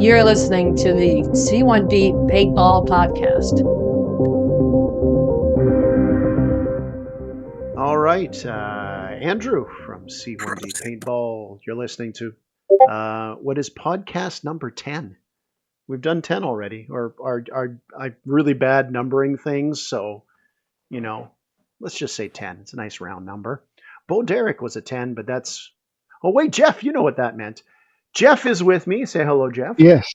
You're listening to the C1D Paintball Podcast. All right, Andrew from C1D Paintball. You're listening to what is podcast number 10. We've done 10 already, or are really bad numbering things. So, let's just say 10. It's a nice round number. Bo Derek was a 10, but that's. Oh, wait, Jeff, you know what that meant. Jeff is with me. Say hello, Jeff. Yes.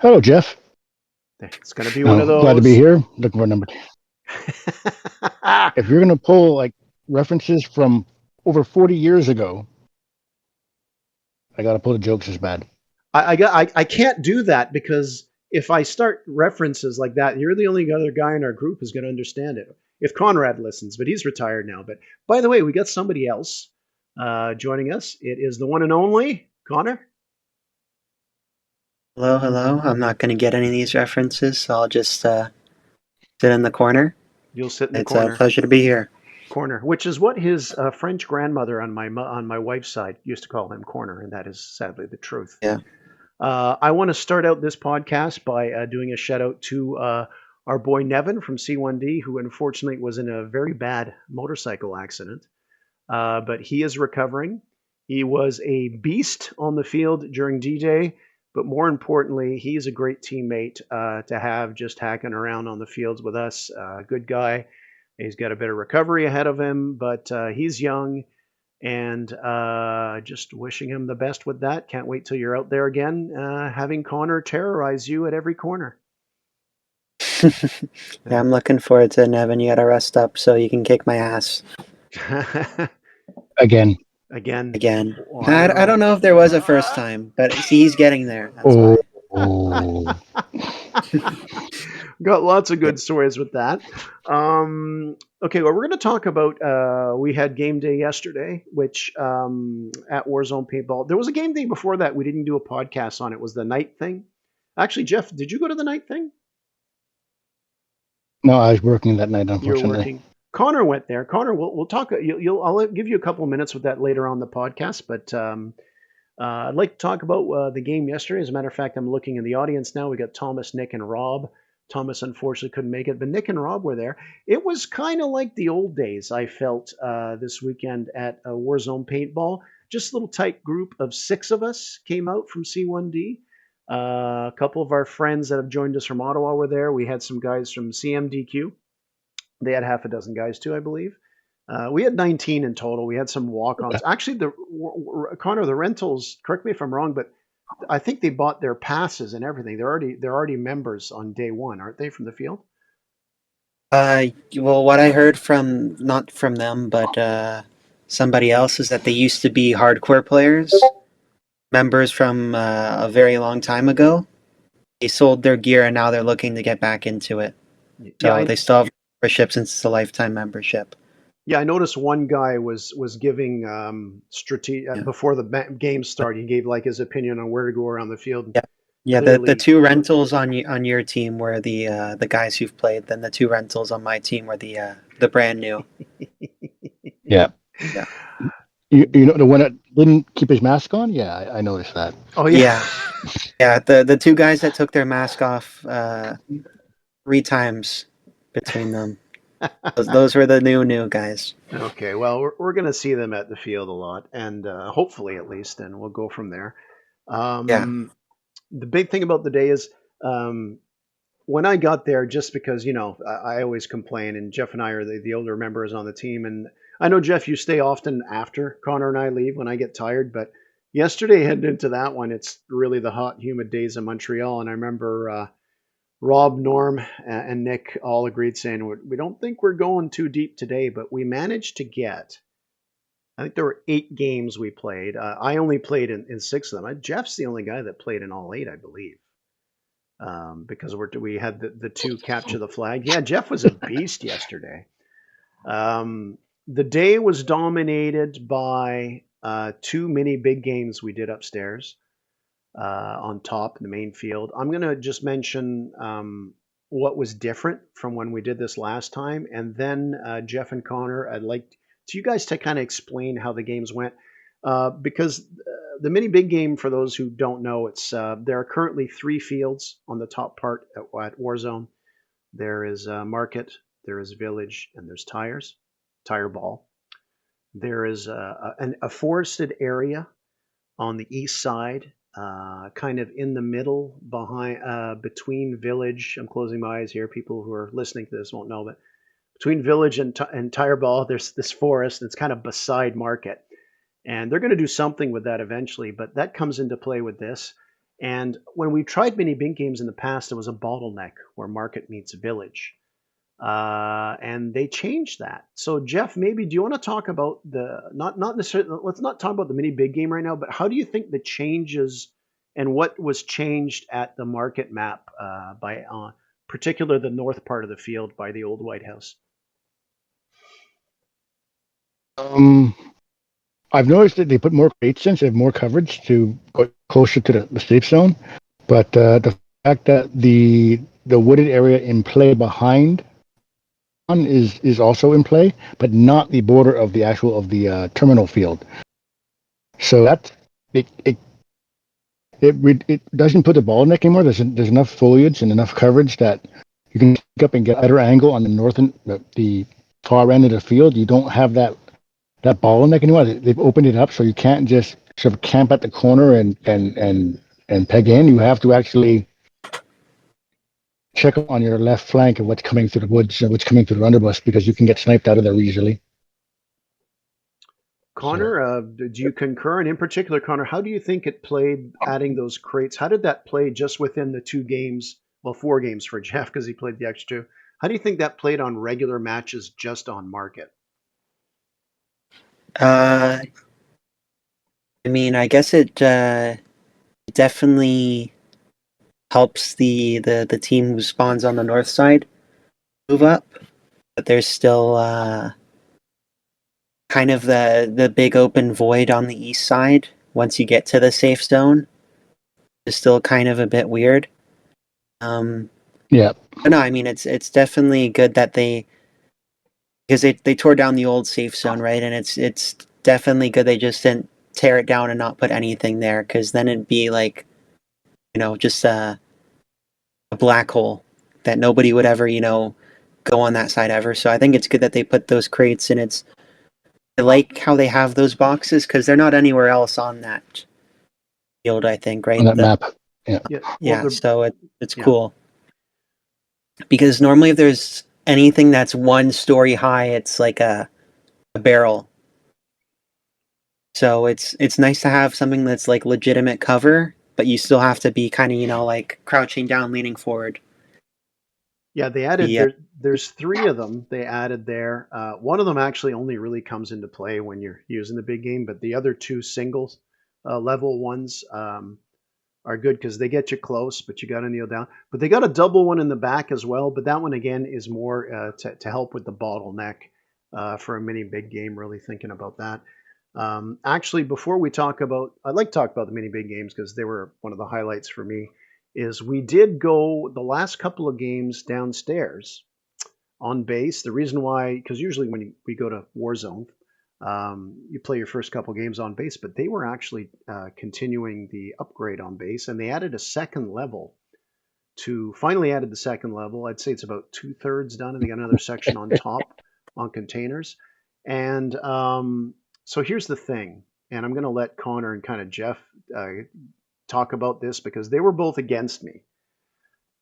Hello, Jeff. It's going to be one of those. Glad to be here. Looking for number 10. If you're going to pull like references from over 40 years ago, I got to pull the jokes as bad. I can't do that because if I start references like that, you're the only other guy in our group who's going to understand it. If Conrad listens, but he's retired now. But by the way, we got somebody else joining us. It is the one and only Connor. Hello, hello. I'm not going to get any of these references, so I'll just sit in the corner. You'll sit in the It's corner. a pleasure to be here. Corner, which is what his French grandmother on my wife's side used to call him, Corner, and that is sadly the truth. Yeah. I want to start out this podcast by doing a shout out to our boy Nevin from C1D, who unfortunately was in a very bad motorcycle accident, but he is recovering. He was a beast on the field during D-Day, but more importantly, he's a great teammate to have just hacking around on the fields with us. Good guy. He's got a bit of recovery ahead of him, but he's young, and just wishing him the best with that. Can't wait till you're out there again, having Connor terrorize you at every corner. Yeah, I'm looking forward to it, Nevin. You got to rest up so you can kick my ass. Again. Again. Well, I don't know if there was a first time, but see, he's getting there. That's why. Got lots of good stories with that. Okay, well, we're going to talk about, we had game day yesterday, which at Warzone Paintball. There was a game day before that. We didn't do a podcast on it. It was the night thing. Actually, Jeff, did you go to the night thing? No, I was working that night, You were unfortunately. working. Connor went there. Connor, we'll talk. I'll give you a couple of minutes with that later on the podcast, but I'd like to talk about the game yesterday. As a matter of fact, I'm looking in the audience now. We got Thomas, Nick, and Rob. Thomas unfortunately couldn't make it, but Nick and Rob were there. It was kind of like the old days, I felt, this weekend at Warzone Paintball. Just a little tight group of 6 of us came out from C1D. A couple of our friends that have joined us from Ottawa were there. We had some guys from CMDQ. They had half a dozen guys too, I believe. We had 19 in total. We had some walk-ons. Actually, Connor, the rentals, correct me if I'm wrong, but I think they bought their passes and everything. They're already members on day one, aren't they, from the field? Well, what I heard from, not from them, but somebody else, is that they used to be hardcore players, members from a very long time ago. They sold their gear and now they're looking to get back into it. So they still have membership since it's a lifetime membership. Yeah, I noticed one guy was giving before the game started. He gave like his opinion on where to go around the field. Yeah. The 2 rentals on your team were the guys who've played. Then the 2 rentals on my team were the brand new. Yeah. You know the one that didn't keep his mask on? Yeah, I noticed that. Oh yeah. Yeah. The 2 guys that took their mask off 3 times between them. Those were the new guys. Okay, well, we're going to see them at the field a lot, and hopefully at least, and we'll go from there. The big thing about the day is when I got there, just because, I always complain, and Jeff and I are the older members on the team, and I know, Jeff, you stay often after Connor and I leave when I get tired, but yesterday, heading into that one, it's really the hot, humid days in Montreal, and I remember Rob, Norm, and Nick all agreed saying, we don't think we're going too deep today, but we managed to get, I think there were 8 games we played. I only played in 6 of them. Jeff's the only guy that played in all 8, I believe, because we had the 2 capture the flag. Yeah, Jeff was a beast yesterday. The day was dominated by 2 mini big games we did upstairs. On top in the main field. I'm going to just mention what was different from when we did this last time. And then Jeff and Connor, I'd like you guys to kind of explain how the games went. because the mini big game, for those who don't know, it's there are currently 3 fields on the top part at Warzone. There is Market, there is Village, and there's Tire Ball. There is a forested area on the east side, kind of in the middle, between Village. I'm closing my eyes here. People who are listening to this won't know, but between Village and Tire Ball, there's this forest. It's kind of beside Market, and they're going to do something with that eventually. But that comes into play with this. And when we tried mini bink games in the past, there was a bottleneck where Market meets Village. And they changed that. So Jeff, maybe do you want to talk about not necessarily, let's not talk about the mini big game right now, but how do you think the changes and what was changed at the Market map by particular the north part of the field by the old White House? I've noticed that they put more crates in, so they have more coverage to go closer to the safe zone. But the fact that the wooded area in play behind is also in play, but not the border of the terminal field. So that it doesn't put the bottleneck anymore. There's enough foliage and enough coverage that you can pick up and get a better angle on the northern the far end of the field. You don't have that bottleneck anymore. They've opened it up so you can't just sort of camp at the corner and peg in. You have to actually check on your left flank of what's coming through the woods and what's coming through the underbrush, because you can get sniped out of there easily. Connor, do you concur? And in particular, Connor, how do you think it played adding those crates? How did that play just within the 2 games? Well, 4 games for Jeff because he played the extra 2. How do you think that played on regular matches just on Market? I mean, I guess it definitely helps the team who spawns on the north side move up, but there's still kind of the big open void on the east side once you get to the safe zone is still kind of a bit weird. Yeah. But no, I mean it's definitely good that because they tore down the old safe zone, right? And it's definitely good they just didn't tear it down and not put anything there, because then it'd be like, just a black hole that nobody would ever, go on that side ever. So I think it's good that they put those crates, and I like how they have those boxes because they're not anywhere else on that field, I think, right? On that map. Yeah. Well, so it's cool. Because normally if there's anything that's 1 story high, it's like a barrel. So it's nice to have something that's like legitimate cover, but you still have to be kind of, like crouching down, leaning forward. Yeah, they added there's 3 of them they added there. One of them actually only really comes into play when you're using the big game, but the other 2 singles level ones are good because they get you close, but you got to kneel down. But they got a double one in the back as well, but that one again is more to help with the bottleneck for a mini big game, really thinking about that. Actually, before we talk about, I'd like to talk about the mini big games because they were one of the highlights for me. Is we did go the last couple of games downstairs on base. The reason why, because usually when we go to Warzone, you play your first couple games on base, but they were actually continuing the upgrade on base, and they added a second level finally added the second level. I'd say it's about 2/3 done, and they got another section on top on containers. And so here's the thing, and I'm going to let Connor and kind of Jeff talk about this because they were both against me.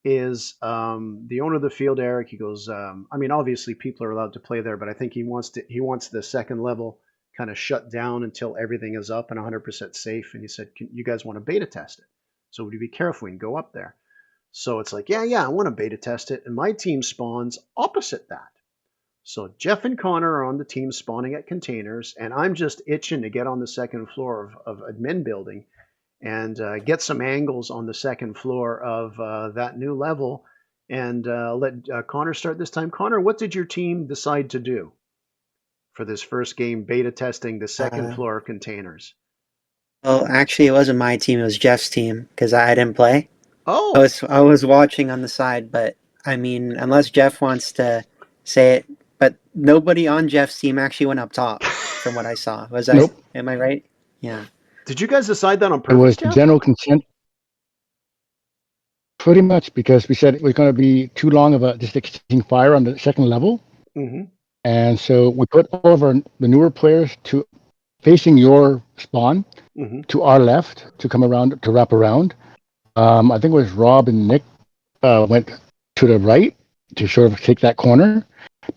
Is the owner of the field, Eric? He goes, I mean, obviously people are allowed to play there, but I think he wants the second level kind of shut down until everything is up and 100% safe. And he said, you guys want to beta test it? So would you be careful and go up there? So it's like, yeah, I want to beta test it. And my team spawns opposite that. So Jeff and Connor are on the team spawning at containers, and I'm just itching to get on the second floor of admin building and get some angles on the second floor of that new level, and let Connor start this time. Connor, what did your team decide to do for this first game beta testing the second floor of containers? Well, actually, it wasn't my team; it was Jeff's team because I didn't play. Oh, I was watching on the side, but I mean, unless Jeff wants to say it, but nobody on Jeff's team actually went up top, from what I saw. Nope. Am I right? Yeah. Did you guys decide that on It purpose, was the Jeff? general consent, pretty much, because we said it was going to be too long of a just exchanging fire on the second level, Mm-hmm. and so we put all of the newer players to facing your spawn Mm-hmm. to our left to come around to wrap around. I think it was Rob and Nick went to the right to sort of take that corner.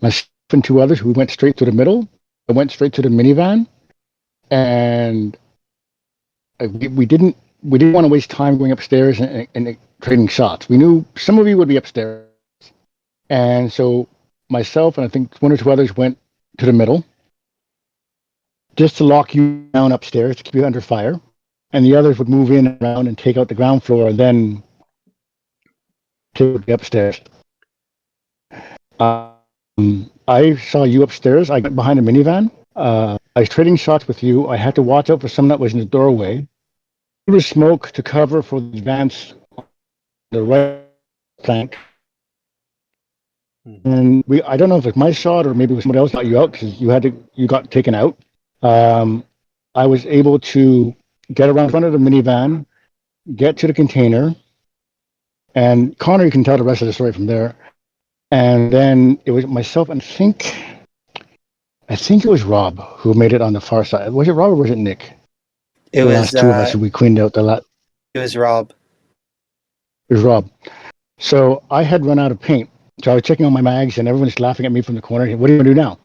Myself and two others who went straight to the middle. I went straight to the minivan, and we didn't want to waste time going upstairs and trading shots. We knew some of you would be upstairs, and so myself and I think one or two others went to the middle just to lock you down upstairs to keep you under fire, and the others would move in around and take out the ground floor and then take the upstairs. I saw you upstairs. I got behind a minivan. I was trading shots with you. I had to watch out for someone that was in the doorway. There was smoke to cover for the advance on the right flank. And I don't know if it's my shot or maybe it was somebody else got you out because you got taken out. I was able to get around front of the minivan, get to the container, and Connor, you can tell the rest of the story from there. And then it was myself, and I think it was Rob who made it on the far side. Was it Rob or was it Nick? It The was last two of us who we cleaned out the lot. it was Rob. It was Rob. So I had run out of paint. So I was checking on my mags, and everyone's laughing at me from the corner. What are you going to do now?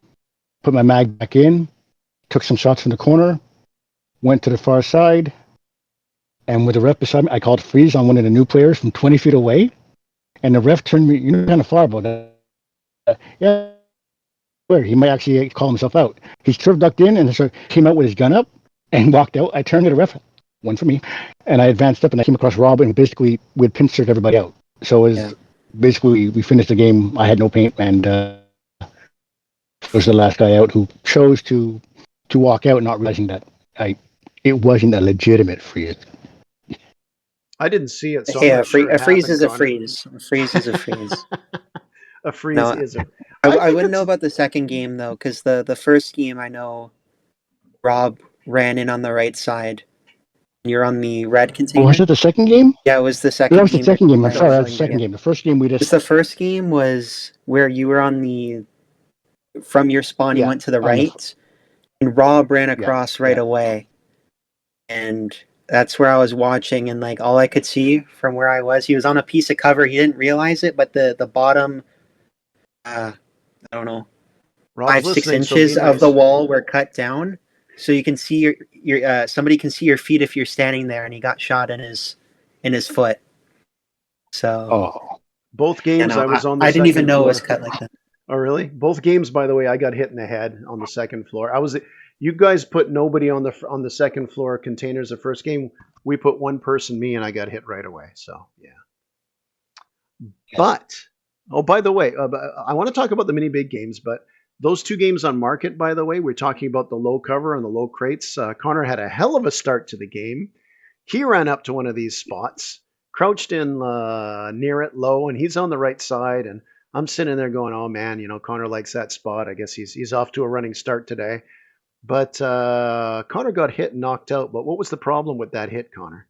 Put my mag back in, took some shots from the corner, went to the far side, and with the ref beside me, I called freeze on one of the new players from 20 feet away. And the ref turned me, kind of far about that. Yeah, where he might actually call himself out. He sort of ducked in and sort of came out with his gun up and walked out. I turned to the ref, one for me, and I advanced up and I came across Rob, and basically we had pincered everybody out. So it was basically we finished the game. I had no paint, and was the last guy out who chose to walk out, not realizing that it wasn't a legitimate freeze. I didn't see it, so Hey, I'm not sure. a freeze happened, is a Connor. freeze. A freeze is a freeze. A freeze No, is a. I think wouldn't know it's- about the second game though, because the first game I know Rob ran in on the right side. You're on the red Oh, container. was it the second game? Yeah, it was the That second was the game. second game. I'm That sorry, was that the was the second game. The first game we Just just the first game was where you were on the from your spawn. You Yeah, went to the on the- right, and Rob ran across right yeah. away, and that's where I was watching. And like all I could see from where I was, he was on a piece of cover. He didn't realize it, but the bottom, I don't know, Rob's 5-6 listening, so be inches of the nice. wall were cut down, so you can see your somebody can see your feet if you're standing there. And he got shot in his foot. So Oh, Both games, I was on the I didn't even second know it was floor. cut like that. Oh, really? Both games, by the way, I got hit in the head on the second floor. You guys put nobody on the second floor containers. The first game, we put one person, me, and I got hit right away. So yeah. But oh, by the way, I want to talk about the mini big games, but those two games on market, by the way, we're talking about the low cover and the low crates. Connor had a hell of a start to the game. He ran up to one of these spots, crouched in near it low, and he's on the right side. And I'm sitting there going, "Oh man, Connor likes that spot. I guess he's off to a running start today." But Connor got hit and knocked out. But what was the problem with that hit, Connor?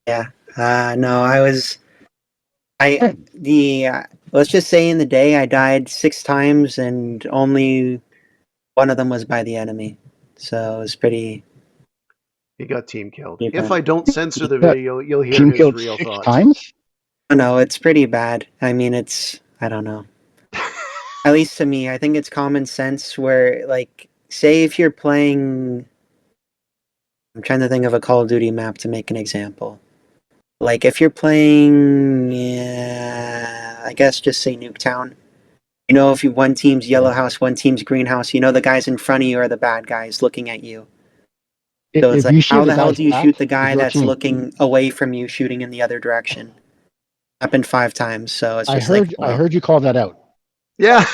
Yeah. No, let's just say in the day I died 6 times and only one of them was by the enemy. So it was pretty. He got team killed. Yeah. If I don't censor the Yeah. video, you'll hear team his killed real 6 thoughts. times. No, it's pretty bad. I mean, I don't know. At least to me, I think it's common sense where, like, say if you're playing. I'm trying to think of a Call of Duty map to make an example. Like, if you're playing, I guess just say Nuketown. If one team's yellow house, one team's greenhouse, the guys in front of you are the bad guys looking at you. So it's If like, you see how the the hell guy's do you back, shoot the it's guy your that's team. looking away from you, shooting in the other direction? Happened 5 times, so it's just I heard you call that out. Yeah.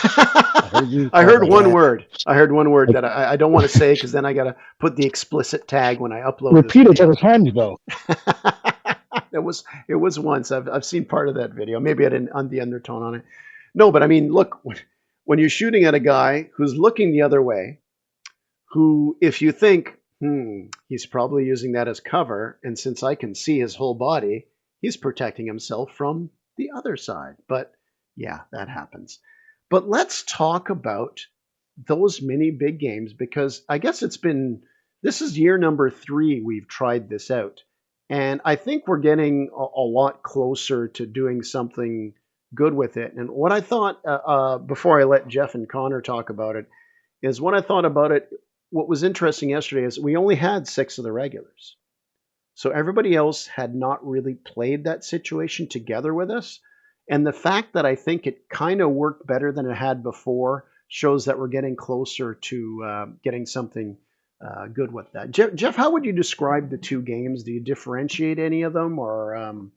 I heard one Yeah. word. I heard one word that I don't want to say because then I got to put the explicit tag when I upload Repeat this each video. other's hands, though. It was once. I've seen part of that video. Maybe I didn't on the undertone on it. No, but I mean, look, when you're shooting at a guy who's looking the other way, who, if you think, he's probably using that as cover, and since I can see his whole body, he's protecting himself from the other side. But yeah, that happens. But let's talk about those mini big games, because I guess this is year number 3 we've tried this out. And I think we're getting a lot closer to doing something good with it. And what I thought, before I let Jeff and Connor talk about it, is when I thought about it, what was interesting yesterday is we only had 6 of the regulars. So everybody else had not really played that situation together with us. And the fact that I think it kind of worked better than it had before shows that we're getting closer to getting something good with that. Jeff, how would you describe the 2 games? Do you differentiate any of them? Or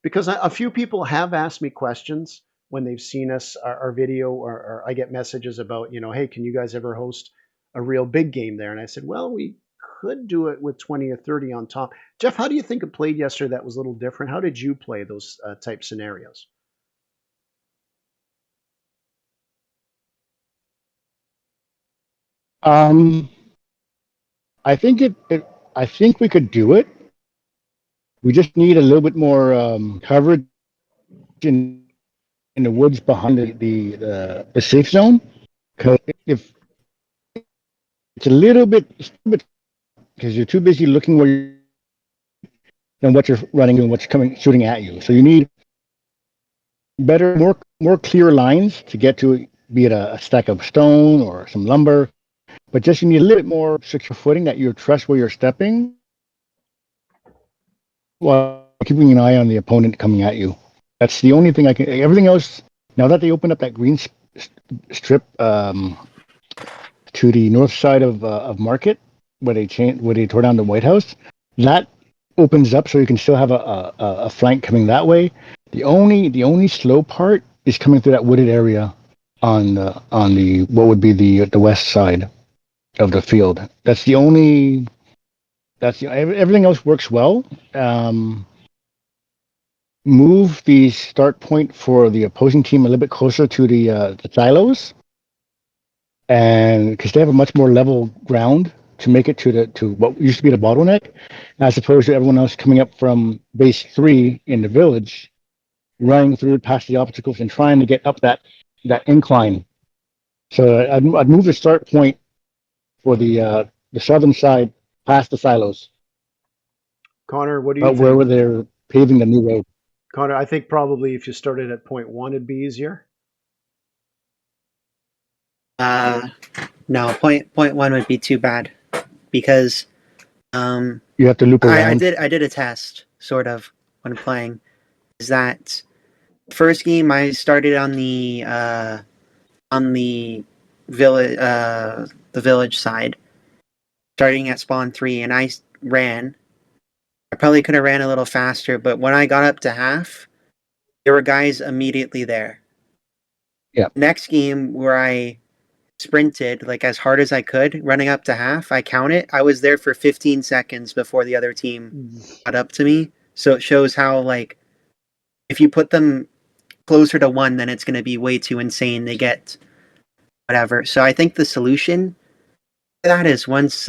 because a few people have asked me questions when they've seen us, our video, or I get messages about, hey, can you guys ever host a real big game there? And I said, well, we could do it with 20 or 30 on top. Jeff, how do you think it played yesterday that was a little different? How did you play those type scenarios? I think I think we could do it. We just need a little bit more coverage in the woods behind the safe zone. Because if it's a little bit, because you're too busy looking where you're and what you're running and what's coming shooting at you. So you need better, more clear lines to get to, be it a stack of stone or some lumber. But just you need a little bit more secure footing that you trust where you're stepping, while keeping an eye on the opponent coming at you. That's the only thing I can. Everything else. Now that they opened up that green strip to the north side of Market, where they tore down the White House, that opens up so you can still have a flank coming that way. The only slow part is coming through that wooded area on the what would be the west side of the field. That's the only. Everything else works well. Move the start point for the opposing team a little bit closer to the silos, and because they have a much more level ground to make it to what used to be the bottleneck, as opposed to everyone else coming up from base 3 in the village, running through past the obstacles and trying to get up that incline. So I'd move the start point for the southern side past the silos. Connor, what do you think? Where they're paving the new road. Connor, I think probably if you started at point 1, it'd be easier. No, point 1 would be too bad, because you have to loop around. I did a test sort of when playing. Is that first game I started on the village side, starting at spawn 3, and I ran. I probably could have ran a little faster, but when I got up to half, there were guys immediately there. Yeah. Next game where I sprinted like as hard as I could, running up to half, I count it. I was there for 15 seconds before the other team got up to me. So it shows how, like, if you put them closer to 1, then it's going to be way too insane. They get whatever. So I think the solution to that is, once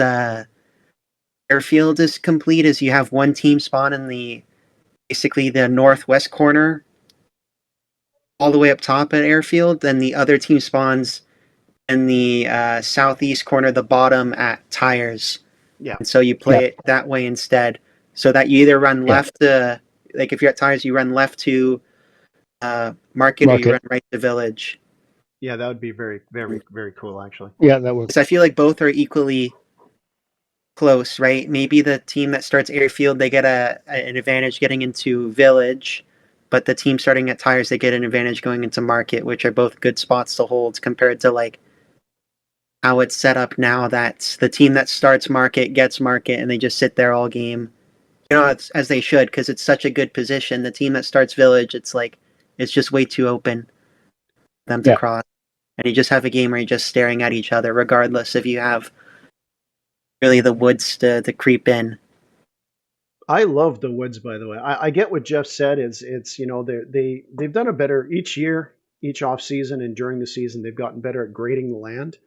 airfield is complete, is you have one team spawn in basically the northwest corner all the way up top at airfield, then the other team spawns in the southeast corner, the bottom at tires. Yeah. And so you play it that way instead, so that you either run left to, like, if you're at tires, you run left to market, or you run right to village. Yeah, that would be very, very, very cool, actually. Yeah, that works. Because I feel like both are equally close, right? Maybe the team that starts airfield, they get an advantage getting into village, but the team starting at tires, they get an advantage going into market, which are both good spots to hold, compared to like how it's set up now, that the team that starts market gets market and they just sit there all game. It's, as they should, because it's such a good position. The team that starts village, it's like, it's just way too open for them to cross. And you just have a game where you're just staring at each other, regardless if you have really the woods to creep in. I love the woods, by the way. I get what Jeff said. It's they've done a better each year. each off season and during the season, they've gotten better at grading the land.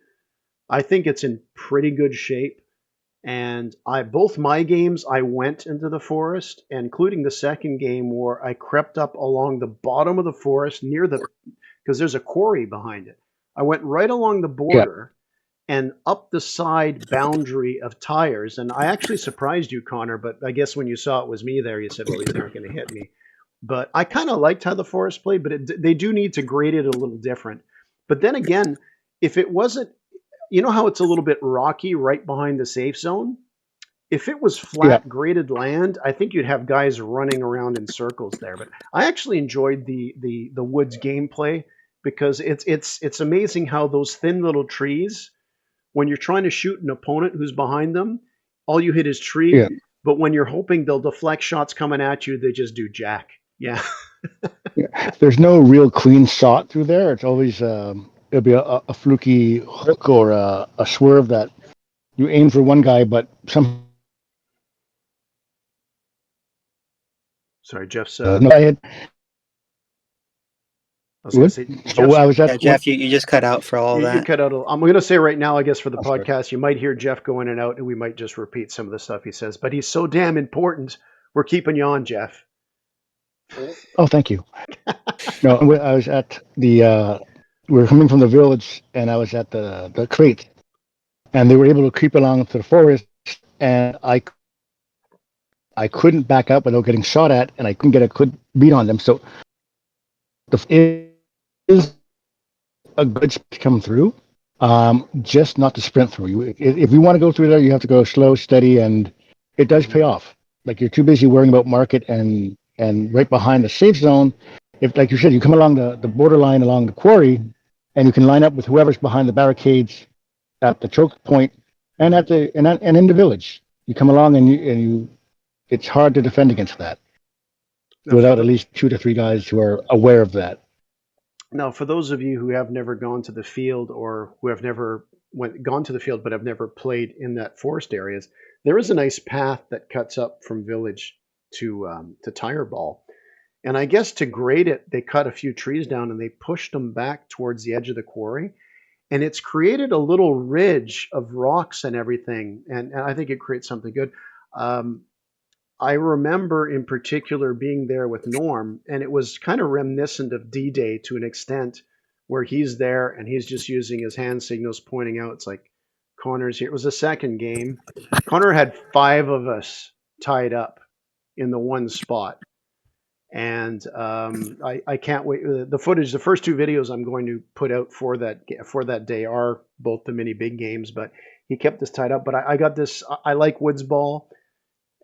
I think it's in pretty good shape. And both my games, I went into the forest, including the second game where I crept up along the bottom of the forest because there's a quarry behind it. I went right along the border and up the side boundary of tires. And I actually surprised you, Connor, but I guess when you saw it was me there, you said, well, he's not going to hit me. But I kind of liked how the forest played, but they do need to grade it a little different. But then again, if it wasn't, you know how it's a little bit rocky right behind the safe zone? If it was flat graded land, I think you'd have guys running around in circles there. But I actually enjoyed the woods gameplay because it's amazing how those thin little trees, when you're trying to shoot an opponent who's behind them, all you hit is tree. Yeah. But when you're hoping they'll deflect shots coming at you, they just do jack. Yeah. There's no real clean shot through there. It's always it'll be a fluky hook or a swerve that you aim for one guy, but some. Sorry, Jeff's. No, I had. I was going to say, I was at Jeff, you just cut out for all that. You cut out. I'm going to say right now, I guess for the podcast, you might hear Jeff go in and out, and we might just repeat some of the stuff he says. But he's so damn important. We're keeping you on, Jeff. Oh, thank you. No, I was at the. We were coming from the village, and I was at the crate, and they were able to creep along to the forest, and I couldn't back up without getting shot at, and I couldn't get a good beat on them. So it is a good spot to come through, just not to sprint through. If you want to go through there, you have to go slow, steady, and it does pay off. Like you're too busy worrying about market and right behind the safe zone. If, like you said, you come along the borderline along the quarry, and you can line up with whoever's behind the barricades at the choke point and and in the village. You come along and you it's hard to defend against that without at least 2 to 3 guys who are aware of that. Now, for those of you who have never gone to the field or who have never gone to the field but have never played in that forest areas, there is a nice path that cuts up from village to tire ball. And I guess to grade it, they cut a few trees down and they pushed them back towards the edge of the quarry. And it's created a little ridge of rocks and everything. And I think it creates something good. I remember in particular being there with Norm, and it was kind of reminiscent of D-Day to an extent where he's there and he's just using his hand signals pointing out. It's like, Connor's here. It was the second game. Connor had 5 of us tied up in the one spot. And I can't wait. The footage, the first 2 videos I'm going to put out for that day are both the mini big games, but he kept us tied up. But I got this. I like Woods Ball.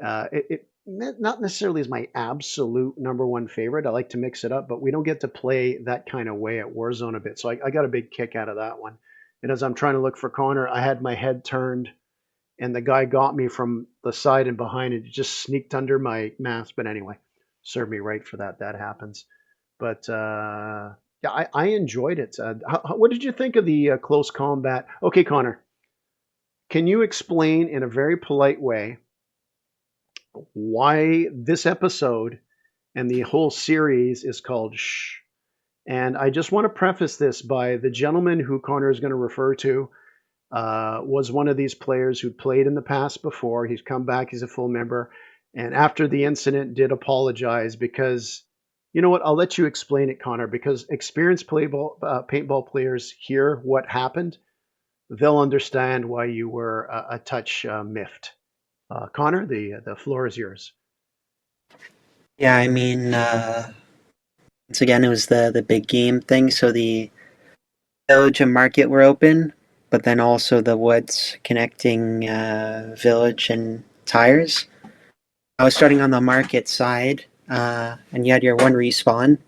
It not necessarily is my absolute number one favorite. I like to mix it up, but we don't get to play that kind of way at Warzone a bit. So I got a big kick out of that one. And as I'm trying to look for Connor, I had my head turned and the guy got me from the side and behind and just sneaked under my mask. But anyway, served me right for that. That happens. But yeah, I enjoyed it. What did you think of the close combat? Okay, Connor, can you explain in a very polite way why this episode and the whole series is called Shh? And I just want to preface this by the gentleman who Connor is going to refer to was one of these players who played in the past before. He's come back. He's a full member. And after the incident did apologize because, you know what, I'll let you explain it, Connor, because experienced paintball players hear what happened. They'll understand why you were a touch miffed. Connor, the floor is yours. Yeah, I mean, once again, it was the big game thing. So the village and market were open, but then also the woods connecting village and tires. I was starting on the market side, and you had your one respawn.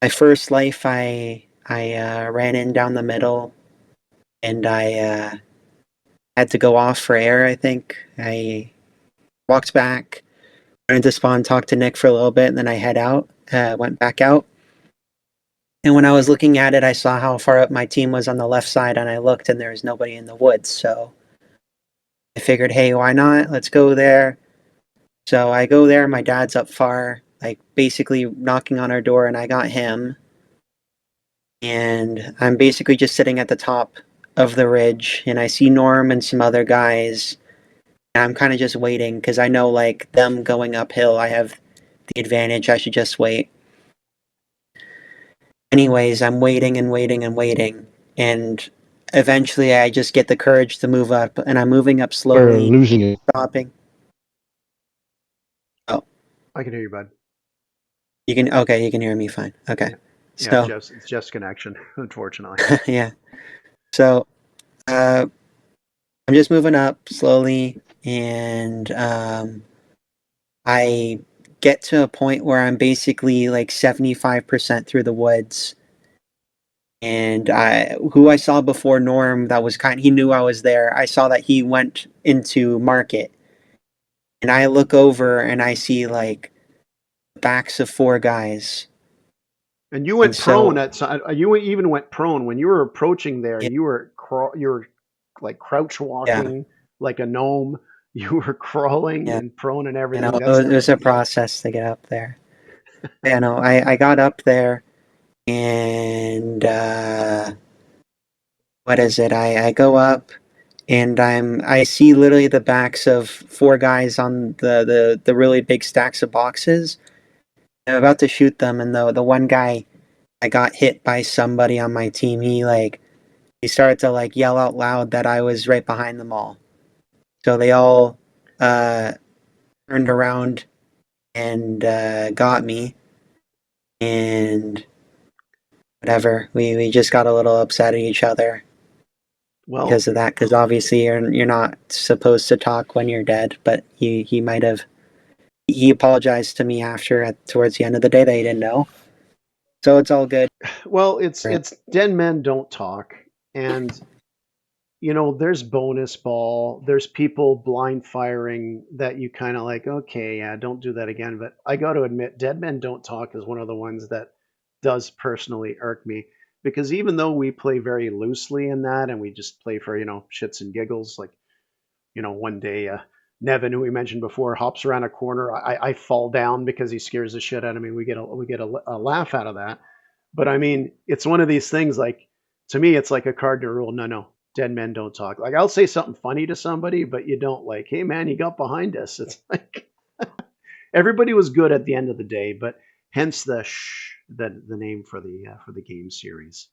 My first life, I ran in down the middle, and I had to go off for air, I think. I walked back, went into spawn, talked to Nick for a little bit, and then I went back out. And when I was looking at it, I saw how far up my team was on the left side, and I looked, and there was nobody in the woods. So I figured, hey, why not? Let's go there. So I go there, my dad's up far, like basically knocking on our door, and I got him. and I'm basically just sitting at the top of the ridge, and I see Norm and some other guys. And I'm kind of just waiting because I know like them going uphill, I have the advantage. I should just wait. Anyways, I'm waiting and waiting and waiting, and eventually I just get the courage to move up, and I'm moving up We're slowly, losing it. stopping. Oh, I can hear you, bud. you can. Okay, you can hear me fine. Okay, Yeah, so it's Jeff's connection, unfortunately. yeah, so I'm just moving up slowly, and I get to a point where I'm basically like 75% through the woods. And who I saw before Norm, that was he knew I was there. I saw that he went into market, and I look over and I see like backs of 4 guys. And you And went prone so, at you even went prone when you were approaching there. yeah, You were like crouch yeah, walking like a gnome. You were crawling yeah. and prone and You everything. know, That's it was a process to get up there. You know, I got up there, and what is it? I go up, and I see literally the backs of 4 guys on the really big stacks of boxes. I'm about to shoot them, and the one guy, I got hit by somebody on my team. He started to like yell out loud that I was right behind them all. So they all uh, turned around and got me, and whatever. We just got a little upset at each other well, because of that. Because obviously you're not supposed to talk when you're dead. But he might have. He apologized to me after towards the end of the day that he didn't know. So it's all good. well, it's dead men don't talk, and there's bonus ball. There's people blind firing that you kind of like. Okay, yeah, don't do that again. But I got to admit, dead men don't talk is one of the ones that does personally irk me because even though we play very loosely in that and we just play for shits and giggles, like one day Nevin, who we mentioned before, hops around a corner. I fall down because he scares the shit out of me. We get a laugh out of that. But I mean, it's one of these things. Like to me, it's like a cardinal rule. No, no, dead men don't talk. Like I'll say something funny to somebody, but you don't like, hey man, you got behind us. It's like everybody was good at the end of the day, but hence the the name for the game series.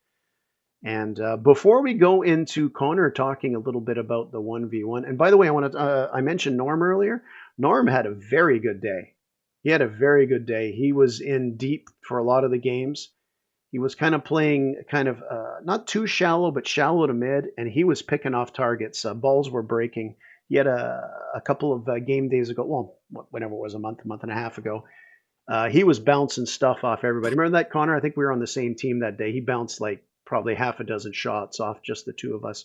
And before we go into Connor talking a little bit about the 1v1, and by the way, I mentioned Norm earlier. Norm had a very good day. He had a very good day. He was in deep for a lot of the games. He was kind of playing kind of not too shallow, but shallow to mid, and he was picking off targets. Balls were breaking. He had a couple of game days ago, well, whenever it was, a month and a half ago. He was bouncing stuff off everybody. Remember that, Connor? I think we were on the same team that day. He bounced like probably half a dozen shots off just the two of us,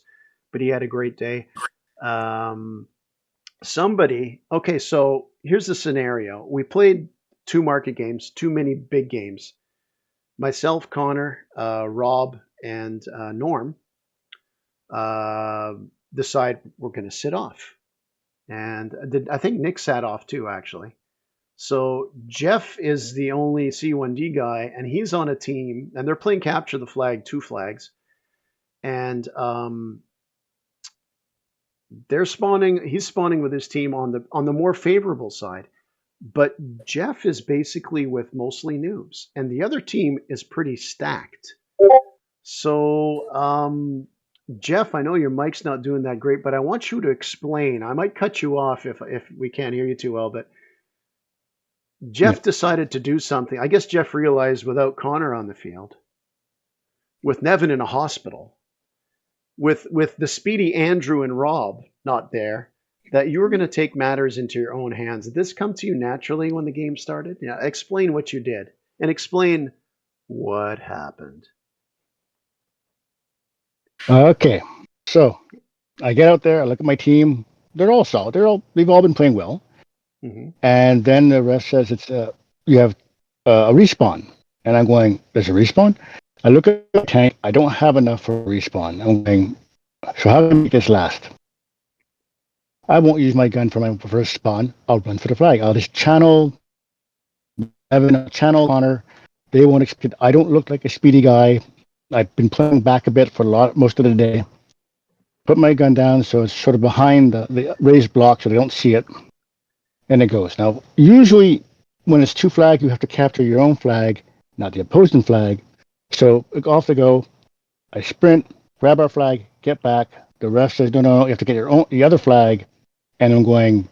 but he had a great day. Um, okay, so here's the scenario. We played 2 market games, 2 mini big games. Myself, Connor, Rob, and Norm uh, decide we're going to sit off. And I think Nick sat off too, actually. So Jeff is the only C1D guy, and he's on a team, and they're playing capture the flag, 2 flags, and they're spawning. He's spawning with his team on the more favorable side, but Jeff is basically with mostly noobs, and the other team is pretty stacked. So Jeff, I know your mic's not doing that great, but I want you to explain. I might cut you off if we can't hear you too well, but Yeah. Jeff decided to do something. I guess Jeff realized without Connor on the field, with Nevin in a hospital, with the speedy Andrew and Rob not there, that you were going to take matters into your own hands. Did this come to you naturally when the game started? Yeah, explain what you did and explain what happened. Okay. So I get out there. I look at my team. They're all solid. They've all been playing well. Mm-hmm. And then the ref says you have a respawn, and I'm going, there's a respawn. I look at the tank. I don't have enough for a respawn. I'm going, so how do I make this last? I won't use my gun for my first spawn. I'll run for the flag. I'll just channel Evan, channel Connor. They won't expect. I don't look like a speedy guy. I've been playing back a bit for most of the day. Put my gun down so it's sort of behind the raised block so they don't see it. And it goes. Now, usually when it's two flag, you have to capture your own flag, not the opposing flag. So off they go. I sprint, grab our flag, get back. The ref says, no, you have to get the other flag. And I'm going,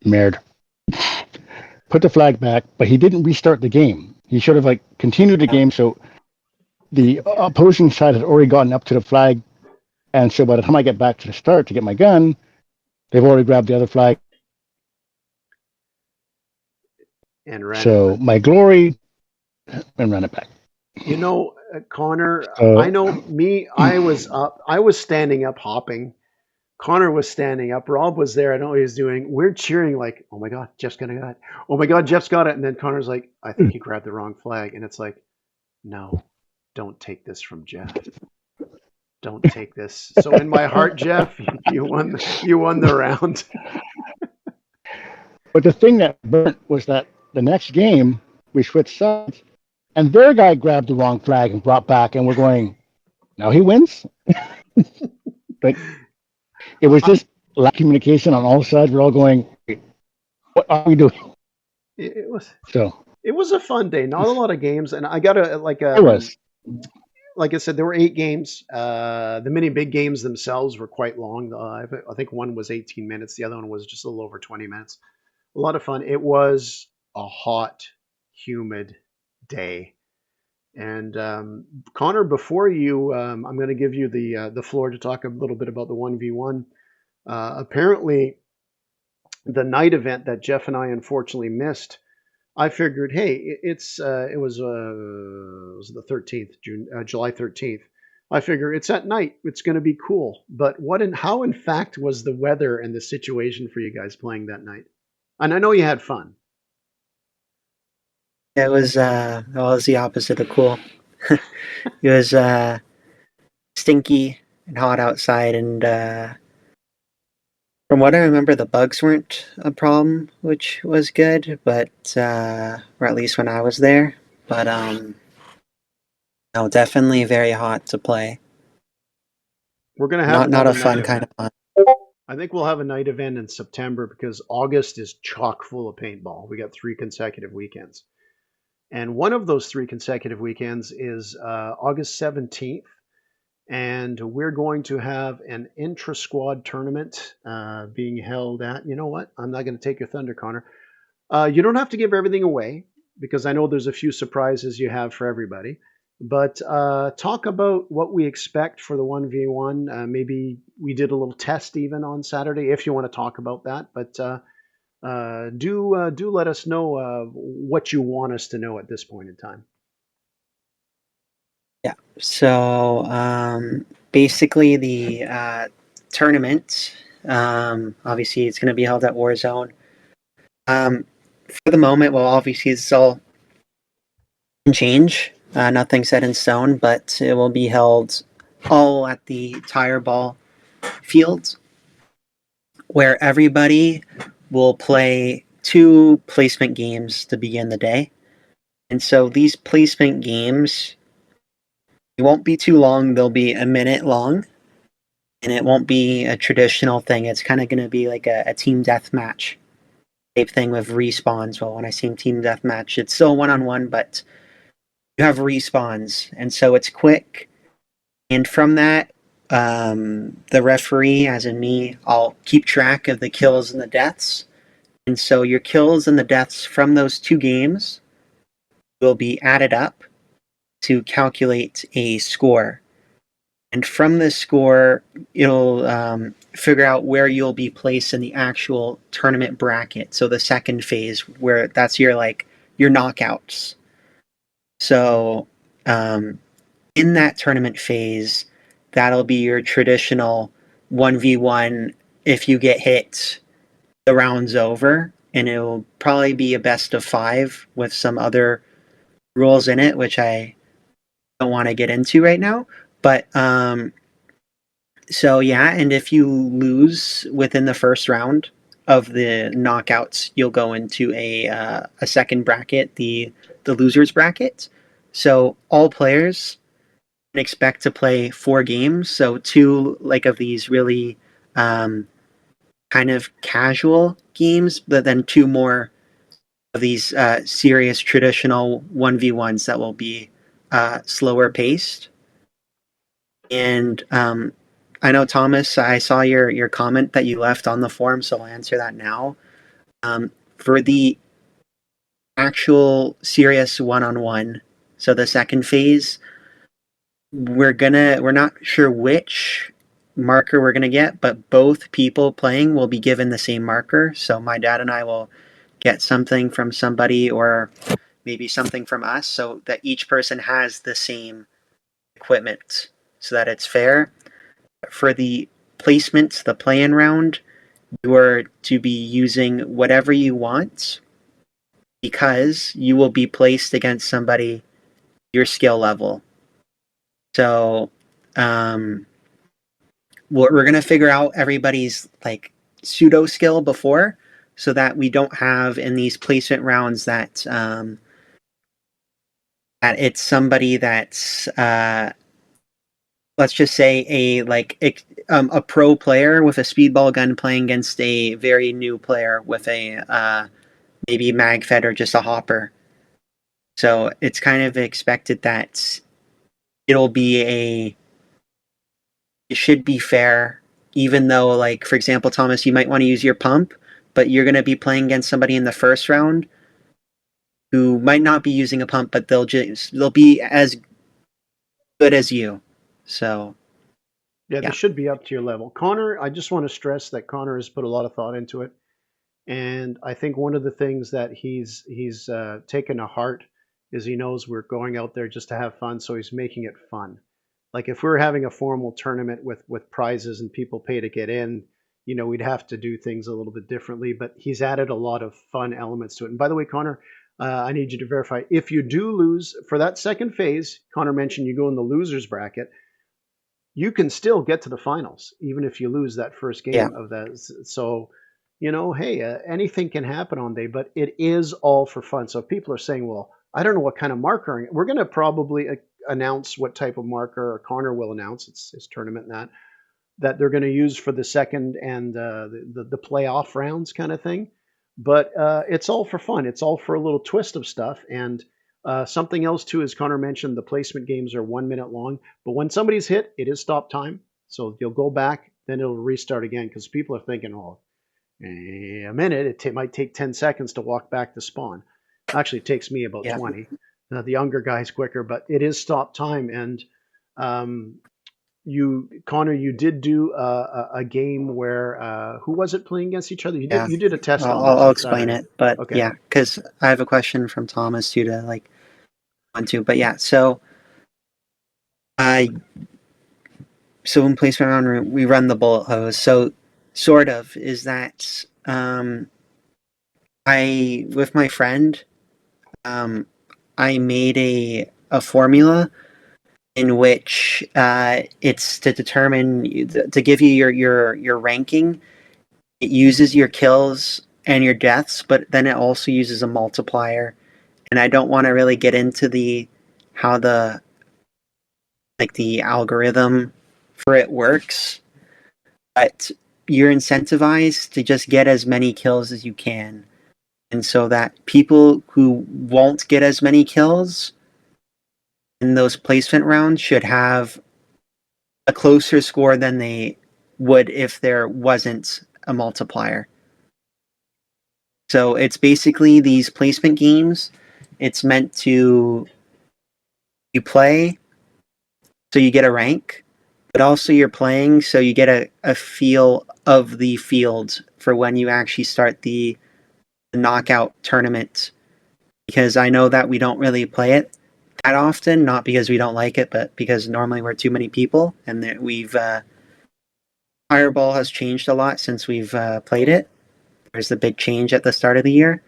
merde. Put the flag back, but he didn't restart the game. He should have continued the game. So the opposing side had already gotten up to the flag. And so by the time I get back to the start to get my gun, they've already grabbed the other flag. And ran so my glory and ran it back. You know, Connor, I know me, I was standing up hopping. Connor was standing up. Rob was there. I don't know what he was doing. We're cheering like, oh my God, Jeff's got it. Oh my God, Jeff's got it. And then Connor's like, I think you grabbed the wrong flag. And it's like, no, don't take this from Jeff. Don't take this. So in my heart, Jeff, you won the round. But the thing that burnt was that the next game we switched sides, and their guy grabbed the wrong flag and brought back, and we're going, now he wins. But it was just lack of communication on all sides. We're all going, what are we doing? It was so. It was a fun day. Not a lot of games, and I got it was. Like I said, there were 8 games. The mini big games themselves were quite long. I think one was 18 minutes. The other one was just a little over 20 minutes. A lot of fun. It was a hot, humid day. And Connor, before you, I'm going to give you the floor to talk a little bit about the 1v1. Apparently, the night event that Jeff and I unfortunately missed, I figured, hey, it was the 13th, July 13th. I figure it's at night. It's going to be cool. But how in fact was the weather and the situation for you guys playing that night? And I know you had fun. It was the opposite of cool. It was stinky and hot outside, and from what I remember, the bugs weren't a problem, which was good, but or at least when I was there. But no, definitely very hot to play. We're gonna have not a fun kind of fun. I think we'll have a night event in September because August is chock full of paintball. We got 3 consecutive weekends. And one of those 3 consecutive weekends is August 17th. And we're going to have an intra-squad tournament being held at, you know what? I'm not going to take your thunder, Connor. You don't have to give everything away because I know there's a few surprises you have for everybody. But talk about what we expect for the 1v1. Maybe we did a little test even on Saturday if you want to talk about that. But do let us know what you want us to know at this point in time. Yeah. So basically, the tournament, obviously, it's going to be held at Warzone. For the moment, well, obviously, it's all can change. Nothing set in stone, but it will be held all at the tire ball field, where everybody will play 2 placement games to begin the day. And so these placement games, it won't be too long. They'll be a minute long, and it won't be a traditional thing. It's kind of going to be like a team deathmatch type thing with respawns. Well, when I say team deathmatch, it's still one-on-one, but you have respawns, and so it's quick. And from that, the referee, as in me, I'll keep track of the kills and the deaths. And so your kills and the deaths from those 2 games will be added up to calculate a score. And from this score, it'll figure out where you'll be placed in the actual tournament bracket. So the second phase, where that's your knockouts. So in that tournament phase, that'll be your traditional 1v1. If you get hit, the round's over, and it'll probably be a best of 5 with some other rules in it, which I don't want to get into right now. But so yeah, and if you lose within the first round of the knockouts, you'll go into a second bracket, the losers bracket. So all players expect to play 4 games, so 2 like of these really kind of casual games, but then 2 more of these serious traditional 1v1s that will be slower paced. And I know, Thomas, I saw your comment that you left on the forum, so I'll answer that now. For the actual serious one-on-one, so the second phase, we're not sure which marker we're gonna get, but both people playing will be given the same marker. So my dad and I will get something from somebody, or maybe something from us, so that each person has the same equipment, so that it's fair. For the placements, the play-in round, you are to be using whatever you want, because you will be placed against somebody your skill level. So we're going to figure out everybody's like pseudo skill before, so that we don't have in these placement rounds that that it's somebody that's let's just say a pro player with a speedball gun playing against a very new player with a maybe mag fed or just a hopper. So it's kind of expected that it'll be it should be fair, even though, like, for example, Thomas, you might want to use your pump, but you're going to be playing against somebody in the first round who might not be using a pump, but they'll be as good as you. So Yeah, yeah. they should be up to your level. Connor, I just want to stress that Connor has put a lot of thought into it. And I think one of the things that he's taken to heart is he knows we're going out there just to have fun, so he's making it fun. Like if we were having a formal tournament with prizes and people pay to get in, we'd have to do things a little bit differently. But he's added a lot of fun elements to it. And by the way, Connor, I need you to verify if you do lose for that second phase. Connor mentioned you go in the losers bracket. You can still get to the finals even if you lose that first game of that. So hey, anything can happen on day, but it is all for fun. So if people are saying, well, I don't know what kind of marker, we're going to probably announce what type of marker, or Connor will announce, it's his tournament, that they're going to use for the second and the playoff rounds kind of thing. But it's all for fun. It's all for a little twist of stuff. And something else too, as Connor mentioned, the placement games are 1 minute long, but when somebody's hit, it is stop time. So you'll go back, then it'll restart again, because people are thinking, oh, a minute, it might take 10 seconds to walk back to spawn. Actually, it takes me about 20. The younger guy's quicker, but it is stop time. And Connor, you did do a game where who was it playing against each other? You did a test on this. I'll explain it, but okay. Yeah, because I have a question from Thomas too to like on to, but yeah, so in placement round we run the bullet hose. So sort of is that I with my friend I made a formula in which it's to determine to give you your ranking. It uses your kills and your deaths, but then it also uses a multiplier. And I don't want to really get into how the algorithm for it works, but you're incentivized to just get as many kills as you can. And so that people who won't get as many kills in those placement rounds should have a closer score than they would if there wasn't a multiplier. So it's basically these placement games. It's meant to you play so you get a rank, but also you're playing so you get a feel of the field for when you actually start the knockout tournament. Because I know that we don't really play it that often, not because we don't like it, but because normally we're too many people, and that we've Fireball has changed a lot since we've played it. There's the big change at the start of the year.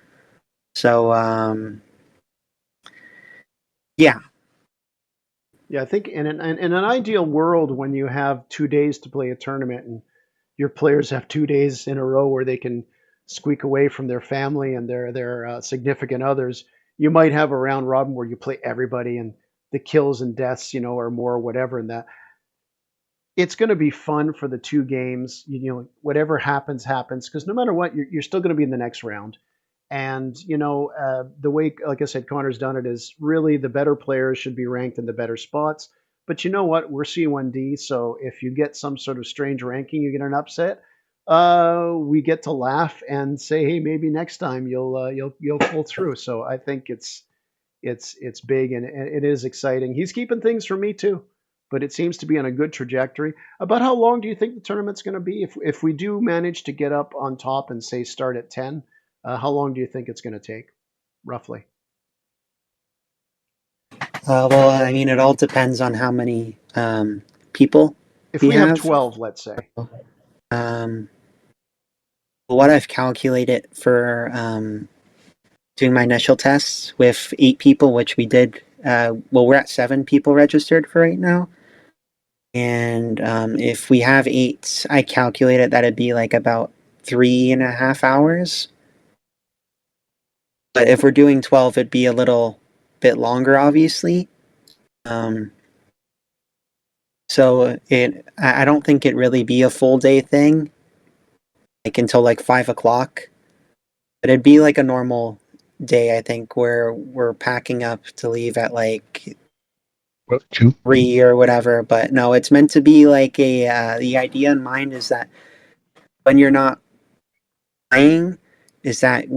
So yeah. Yeah, I think in an ideal world, when you have 2 days to play a tournament and your players have 2 days in a row where they can squeak away from their family and their significant others, you might have a round robin where you play everybody, and the kills and deaths, or more or whatever, and that it's going to be fun for the two games. Whatever happens, happens, because no matter what, you're still going to be in the next round. And the way, like I said, Connor's done it is really the better players should be ranked in the better spots. But you know what? We're C1D, so if you get some sort of strange ranking, you get an upset. We get to laugh and say, hey, maybe next time you'll pull through. So I think it's big and it is exciting. He's keeping things from me too, but it seems to be on a good trajectory. About how long do you think the tournament's going to be? If we do manage to get up on top and say start at 10, how long do you think it's going to take, roughly? Well, I mean, it all depends on how many people If we we have have. 12, let's say. Um, what I've calculated for doing my initial tests with 8 people, which we did. Well, we're at 7 people registered for right now. And if we have 8, I calculated that it'd be like about 3.5 hours. But if we're doing 12, it'd be a little bit longer, obviously. So I don't think it'd really be a full day thing, like until like 5 o'clock. But it'd be like a normal day, I think, where we're packing up to leave at like Well, 2. 3 or whatever. But no, it's meant to be like the idea in mind is that when you're not playing, is that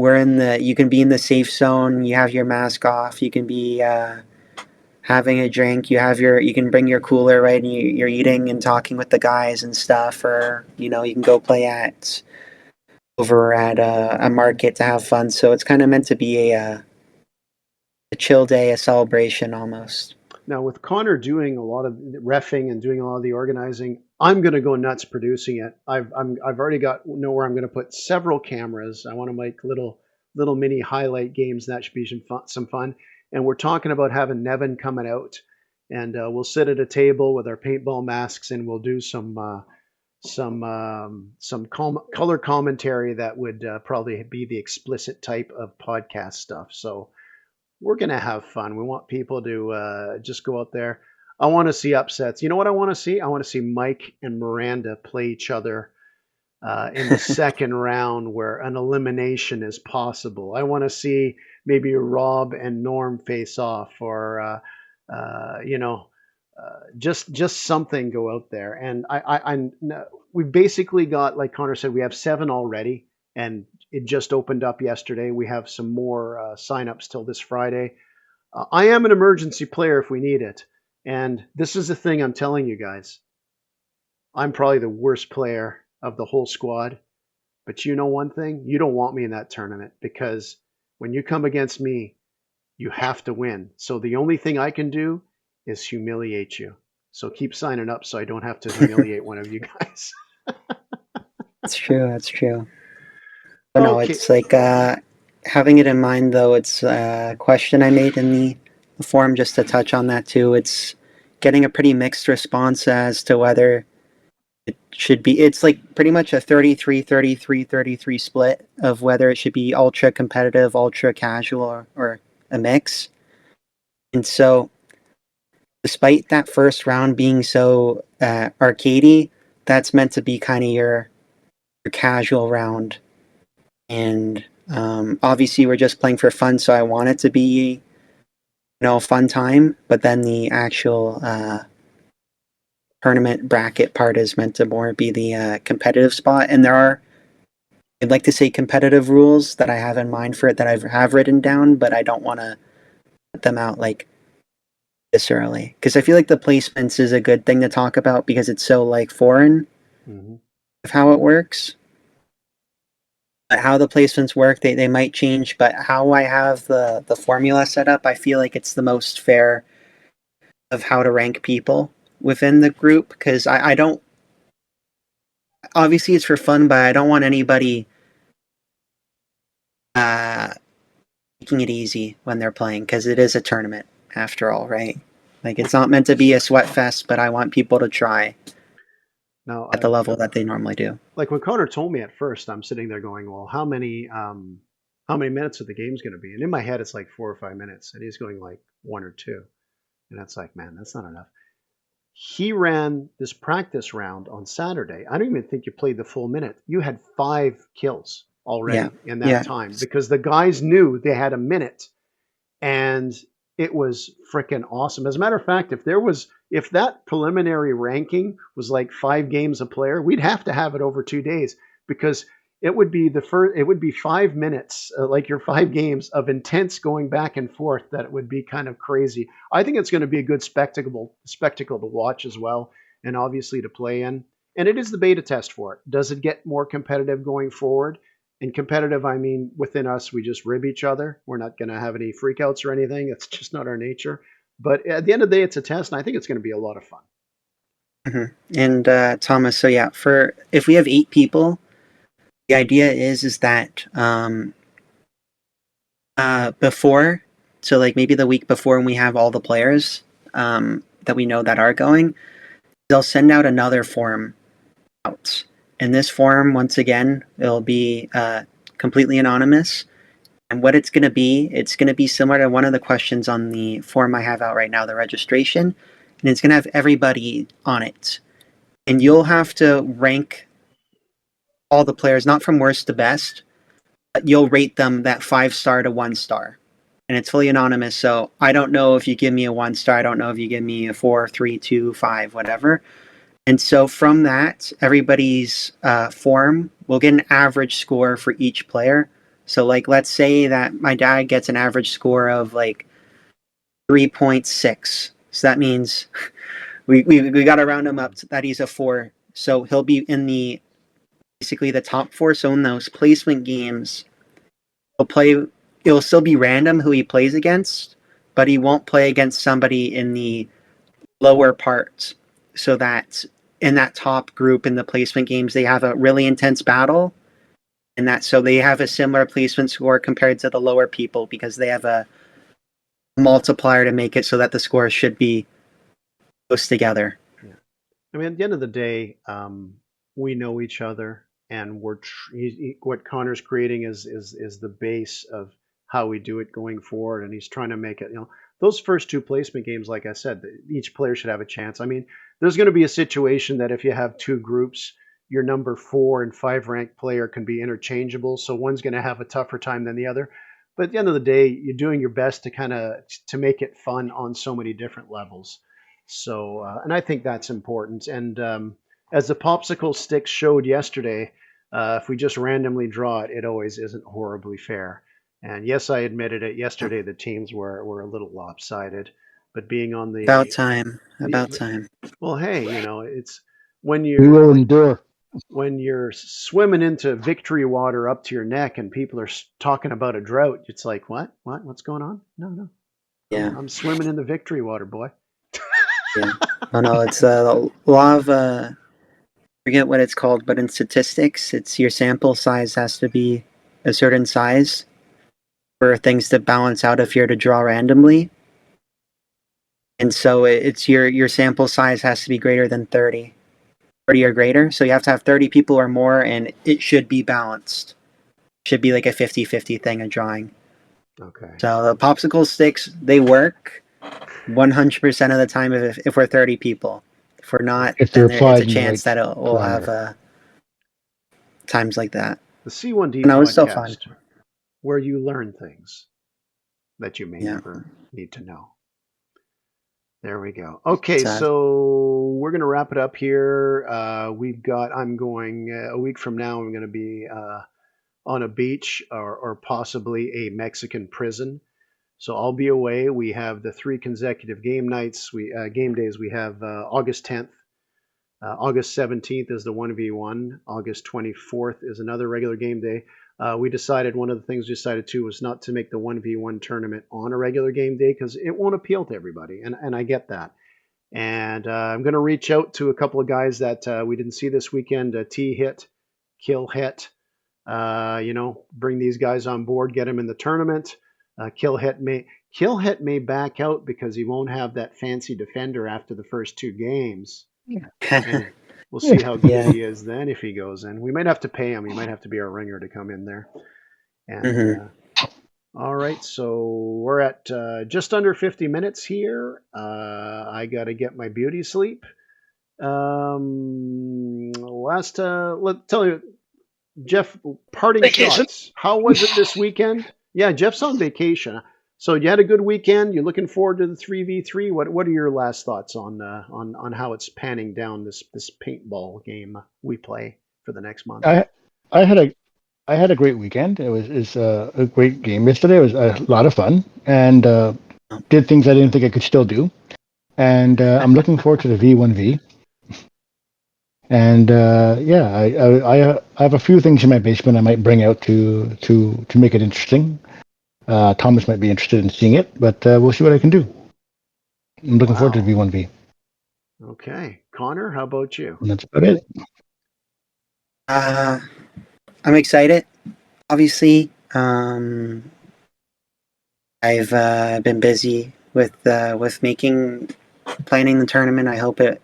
you can be in the safe zone, you have your mask off, you can be having a drink, you can bring your cooler, right, and you're eating and talking with the guys and stuff, or you can go play over at a market to have fun. So it's kind of meant to be a chill day, a celebration almost. Now, with Connor doing a lot of reffing and doing a lot of the organizing, I'm going to go nuts producing it. I've already know where I'm going to put several cameras. I want to make little mini highlight games. That should be some fun. And we're talking about having Nevin coming out, and we'll sit at a table with our paintball masks, and we'll do some color commentary that would probably be the explicit type of podcast stuff. So we're going to have fun. We want people to just go out there. I want to see upsets. You know what I want to see? I want to see Mike and Miranda play each other in the second round where an elimination is possible. I want to see maybe Rob and Norm face off, or just something go out there. And we've basically got, like Connor said, we have 7 already, and it just opened up yesterday. We have some more signups till this Friday. I am an emergency player if we need it. And this is the thing I'm telling you guys. I'm probably the worst player of the whole squad. But you know one thing? You don't want me in that tournament, because when you come against me, you have to win. So the only thing I can do is humiliate you. So keep signing up so I don't have to humiliate one of you guys. That's true. That's true. But no, Okay. it's like having it in mind, though. It's a question I made in the forum, just to touch on that too. It's getting a pretty mixed response as to whether it should be. It's like pretty much a 33 split of whether it should be ultra competitive, ultra casual, or a mix. And so, despite that first round being so arcadey, that's meant to be kind of your casual round. And obviously we're just playing for fun, so I want it to be a fun time, but then the actual tournament bracket part is meant to more be the competitive spot. And there are, I'd like to say, competitive rules that I have in mind for it that I have written down, but I don't want to put them out like this early, because I feel like the placements is a good thing to talk about because it's so like foreign of how it works. How the placements work, they might change, but how I have the formula set up, I feel like it's the most fair of how to rank people within the group, because I don't, obviously it's for fun, but I don't want anybody taking it easy when they're playing, because it is a tournament after all, right? Like, it's not meant to be a sweat fest, but I want people to try Now, at the level that they normally do. like when Connor told me at first, I'm sitting there going, well, how many minutes of the game's going to be? And in my head, it's like 4 or 5 minutes, and he's going like 1 or 2. And it's like, man, that's not enough. He ran this practice round on Saturday. I don't even think you played the full minute. You had 5 kills already in that time because the guys knew they had a minute, and it was freaking awesome. As a matter of fact, if that preliminary ranking was like 5 games a player, we'd have to have it over 2 days because it would be 5 minutes, like your 5 games of intense going back and forth. That would be kind of crazy. I think it's going to be a good spectacle to watch as well, and obviously to play in. And it is the beta test for it. Does it get more competitive going forward? And competitive, I mean, within us, we just rib each other. We're not going to have any freakouts or anything. It's just not our nature. But at the end of the day, it's a test, and I think it's going to be a lot of fun. And Thomas, so yeah, if we have 8 people, the idea is that before, so like maybe the week before when we have all the players that we know that are going, they'll send out another form out. And this form, once again, it'll be completely anonymous. And what it's going to be similar to one of the questions on the form I have out right now, the registration. And it's going to have everybody on it. And you'll have to rank all the players, not from worst to best, but you'll rate them that 5-star to 1-star. And it's fully anonymous, so I don't know if you give me a 1-star, I don't know if you give me a 4, 3, 2, 5, whatever. And so from that, everybody's form will get an average score for each player. So like, let's say that my dad gets an average score of like 3.6. So that means we got to round him up to that he's a 4. So he'll be in basically the top 4. So in those placement games, it'll still be random who he plays against, but he won't play against somebody in the lower parts, so that in that top group in the placement games, they have a really intense battle, and so they have a similar placement score compared to the lower people because they have a multiplier to make it so that the scores should be close together. Yeah. I mean, at the end of the day, we know each other, and what Connor's creating is the base of how we do it going forward, and he's trying to make it. Those first 2 placement games, like I said, each player should have a chance. I mean, there's going to be a situation that if you have 2 groups, your number 4 and 5 ranked player can be interchangeable, so one's going to have a tougher time than the other. But at the end of the day, you're doing your best to make it fun on so many different levels. So, and I think that's important. And as the popsicle sticks showed yesterday, if we just randomly draw it, it always isn't horribly fair. And yes, I admitted it yesterday. The teams were a little lopsided, but being on the About time. Well, hey, it's when We will endure. you're swimming into victory water up to your neck, and people are talking about a drought. It's like, what's going on? No. Yeah. I'm swimming in the victory water, boy. Yeah. Oh no, it's a law of forget what it's called, but in statistics, it's your sample size has to be a certain size for things to balance out if you're to draw randomly. And so it's your sample size has to be greater than 30 or greater. So you have to have 30 people or more, and it should be balanced. It should be like a 50-50 thing of drawing. Okay. So the popsicle sticks, they work 100% of the time if we're 30 people. If we're not, If then they're it's a chance that it will have times like that. The C1D No, it's so fun. podcast, where you learn things that you may never need to know. There we go. Okay, so we're going to wrap it up here. I'm going a week from now, I'm going to be on a beach or possibly a Mexican prison. So I'll be away. We have the 3 consecutive game nights. Game days. We have August 10th. August 17th is the 1v1. August 24th is another regular game day. One of the things we decided too was not to make the 1v1 tournament on a regular game day because it won't appeal to everybody, and I get that. And I'm going to reach out to a couple of guys that we didn't see this weekend, T-Hit, Kill Hit. Bring these guys on board, get them in the tournament. Kill Hit may back out because he won't have that fancy defender after the first 2 games. And we'll see how good he is then if he goes in. We might have to pay him. He might have to be our ringer to come in there. And All right, so we're at just under 50 minutes here. I got to get my beauty sleep. Let tell you, Jeff, parting Vacation. shots. How was it this weekend? Yeah, Jeff's on vacation. So you had a good weekend. You're looking forward to the 3v3. What are your last thoughts on how it's panning down this paintball game we play for the next month? I I had a I had a great weekend. It's a great game yesterday. It was a lot of fun, and did things I didn't think I could still do. And I'm looking forward to the V1V. And yeah, I have a few things in my basement I might bring out to make it interesting. Thomas might be interested in seeing it, but we'll see what I can do. I'm looking forward to Wow. V1V. Okay, Connor, how about you? And that's about it. I'm excited. Obviously, I've been busy with planning the tournament. I hope it,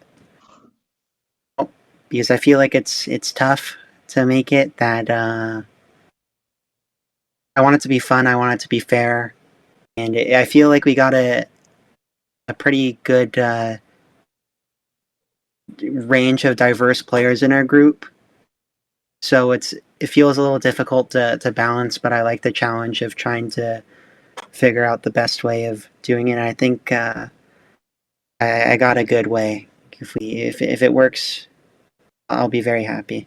because I feel like it's tough to make it. That I want it to be fun. I want it to be fair, and I feel like we got a pretty good range of diverse players in our group. So it feels a little difficult to balance, but I like the challenge of trying to figure out the best way of doing it. And I think I got a good way. If it works, I'll be very happy.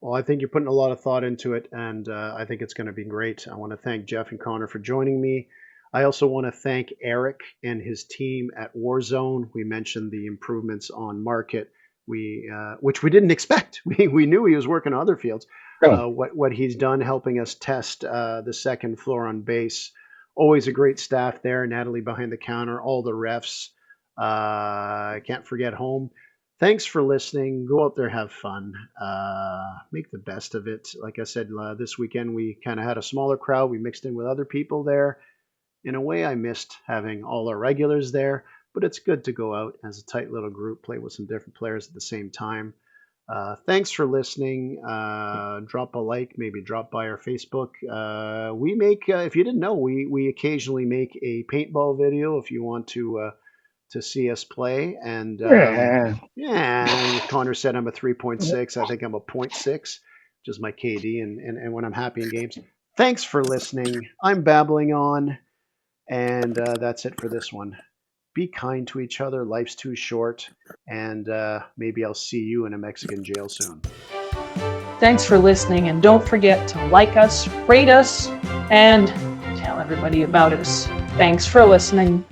Well, I think you're putting a lot of thought into it, and I think it's going to be great. I want to thank Jeff and Connor for joining me. I also want to thank Eric and his team at Warzone. We mentioned the improvements on market, which we didn't expect. We knew he was working on other fields. What he's done helping us test the second floor on base. Always a great staff there. Natalie behind the counter, all the refs. I can't forget home. Thanks for listening. Go out there, have fun, make the best of it. Like I said, this weekend we kind of had a smaller crowd. We mixed in with other people there. In a way, I missed having all our regulars there, but it's good to go out as a tight little group, play with some different players at the same time. Thanks for listening. Drop a like, maybe drop by our Facebook. We make, if you didn't know, we occasionally make a paintball video if you want to see us play. And yeah, Connor said I'm a 3.6. I think I'm a 0.6, which is my KD, and when I'm happy in games. Thanks for listening. I'm babbling on, and that's it for this one. Be kind to each other. Life's too short, and maybe I'll see you in a Mexican jail soon. Thanks for listening, and don't forget to like us, rate us, and tell everybody about us. Thanks for listening.